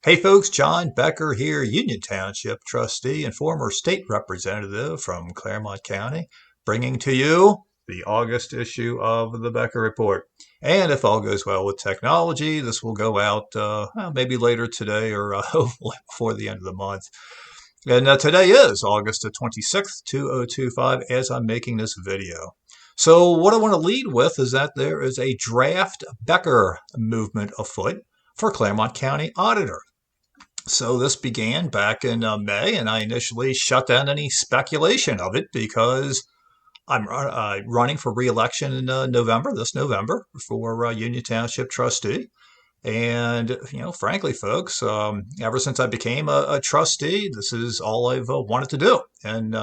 Hey folks, John Becker here, Union Township trustee and former state representative from Clermont County, bringing to you the August issue of the Becker Report. And if all goes well with technology, this will go out maybe later today or hopefully before the end of the month. And today is August the 26th, 2025, as I'm making this video. So, what I want to lead with is that there is a draft Becker movement afoot for Clermont County Auditor. So this began back in May, and I initially shut down any speculation of it because I'm running for re-election in this November, for Union Township trustee. And, frankly, folks, ever since I became a trustee, this is all I've wanted to do. And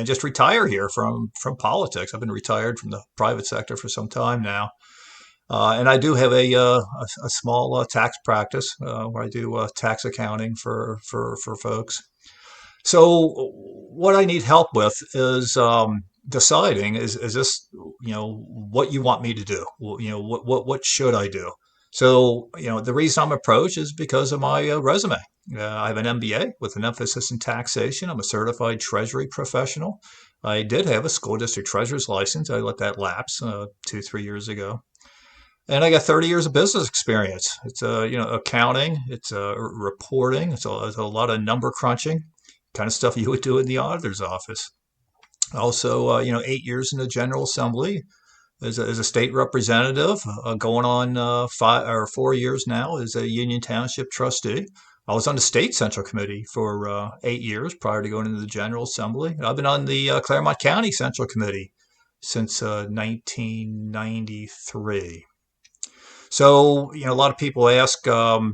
just retire here from politics. I've been retired from the private sector for some time now. And I do have a small tax practice where I do tax accounting for folks. So what I need help with is deciding is this what you want me to do? Well, what should I do? So the reason I'm approached is because of my resume. I have an MBA with an emphasis in taxation. I'm a certified treasury professional. I did have a school district treasurer's license. I let that lapse 2, 3 years ago. And I got 30 years of business experience. It's accounting, it's reporting, it's a lot of number crunching, kind of stuff you would do in the auditor's office. Also, 8 years in the General Assembly as a state representative, going on 5 or 4 years now as a Union Township trustee. I was on the state central committee for 8 years prior to going into the General Assembly. And I've been on the Clermont County Central Committee since 1993. So, a lot of people ask, if you're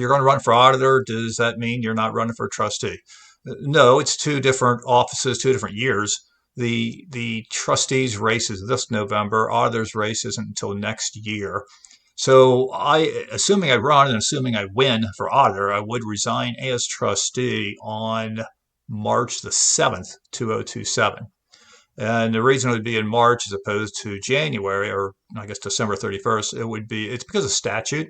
going to run for auditor, does that mean you're not running for trustee? No, it's two different offices, 2 different years. The trustees race is this November. Auditor's race isn't until next year. So assuming I run and assuming I win for auditor, I would resign as trustee on March the 7th, 2027. And the reason it would be in March as opposed to January, or I guess December 31st, it's because of statute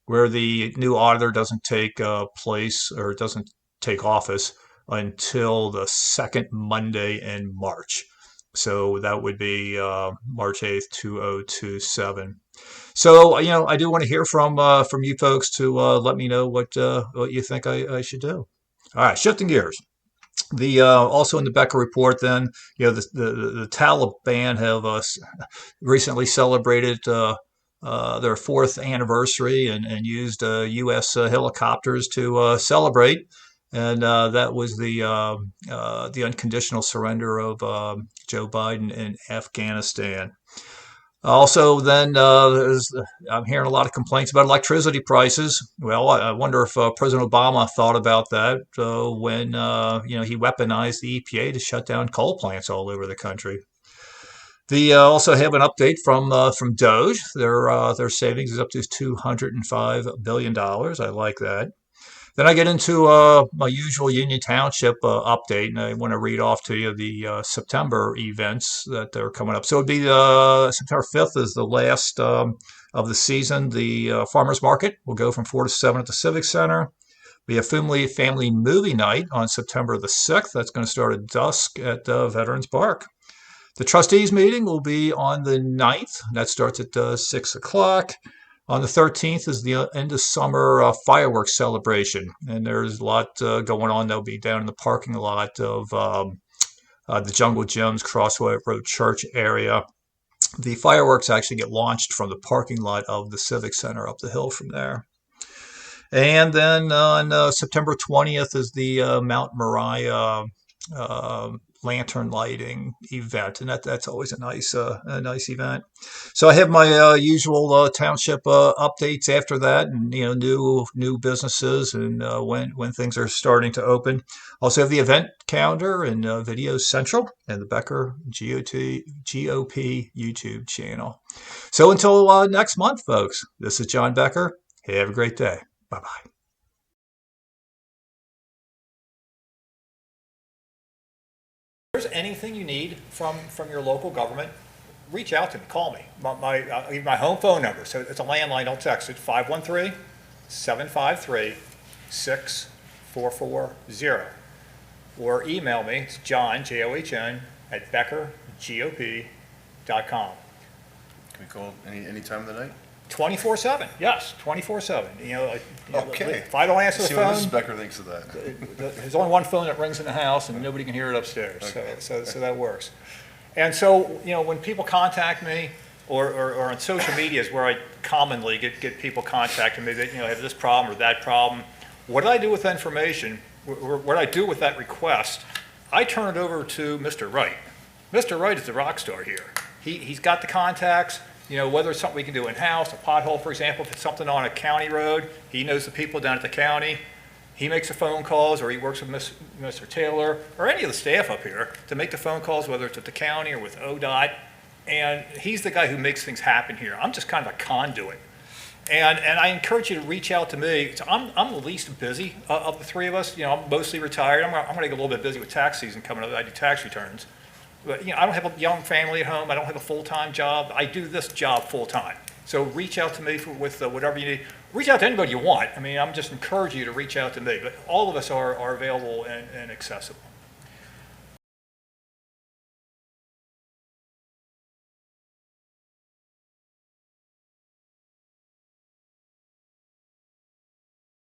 where the new auditor doesn't take place or doesn't take office until the second Monday in March. So that would be March 8th, 2027. So, I do want to hear from you folks to let me know what you think I should do. All right, shifting gears. The Also in the Becker report, then the Taliban have recently celebrated their fourth anniversary and used U.S. Helicopters to celebrate, and that was the unconditional surrender of Joe Biden in Afghanistan. Also, then I'm hearing a lot of complaints about electricity prices. Well, I wonder if President Obama thought about that when he weaponized the EPA to shut down coal plants all over the country. The also have an update from DOGE. Their savings is up to $205 billion. I like that. Then I get into my usual Union Township update, and I want to read off to you the September events that are coming up. So it'd be September 5th is the last of the season. The farmers market will go from 4 to 7 at the Civic Center. We have family movie night on September the 6th. That's going to start at dusk at Veterans Park. The trustees meeting will be on the 9th. That starts at 6 o'clock. On the 13th is the end of summer fireworks celebration, and there's a lot going on. They'll be down in the parking lot of the Jungle Gyms Crossway Road Church area. The fireworks actually get launched from the parking lot of the Civic Center up the hill from there. And then on September 20th is the Mount Moriah lantern lighting event, and that's always a nice event. So I have my usual township updates after that, and new businesses and when things are starting to open. Also have the event calendar and Video Central and the Becker GOP YouTube channel. So until next month, folks, this is John Becker. Hey, have a great day. Bye bye. There's anything you need from your local government, reach out to me, call me. I'll give my home phone number. So it's a landline, don't text it, 513-753-6440. Or email me, it's John, John, at BeckerGOP.com. Can we call any time of the night? 24/7, yes, 24/7. Okay. If I don't answer the See what Mrs. phone, Becker thinks of that. there's only one phone that rings in the house and nobody can hear it upstairs. Okay. So that works. And so, when people contact me or on social media is where I commonly get people contacting me that, have this problem or that problem. What do I do with that information? What do I do with that request? I turn it over to Mr. Wright. Mr. Wright is the rock star here. He's got the contacts. Whether it's something we can do in-house, a pothole, for example, if it's something on a county road, he knows the people down at the county. He makes the phone calls, or he works with Mr. Taylor, or any of the staff up here to make the phone calls, whether it's at the county or with ODOT. And he's the guy who makes things happen here. I'm just kind of a conduit. And I encourage you to reach out to me. So I'm the least busy of the three of us. I'm mostly retired. I'm going to get a little bit busy with tax season coming up. I do tax returns. But, I don't have a young family at home. I don't have a full-time job. I do this job full-time. So reach out to me with whatever you need. Reach out to anybody you want. I'm just encouraging you to reach out to me. But all of us are available and accessible.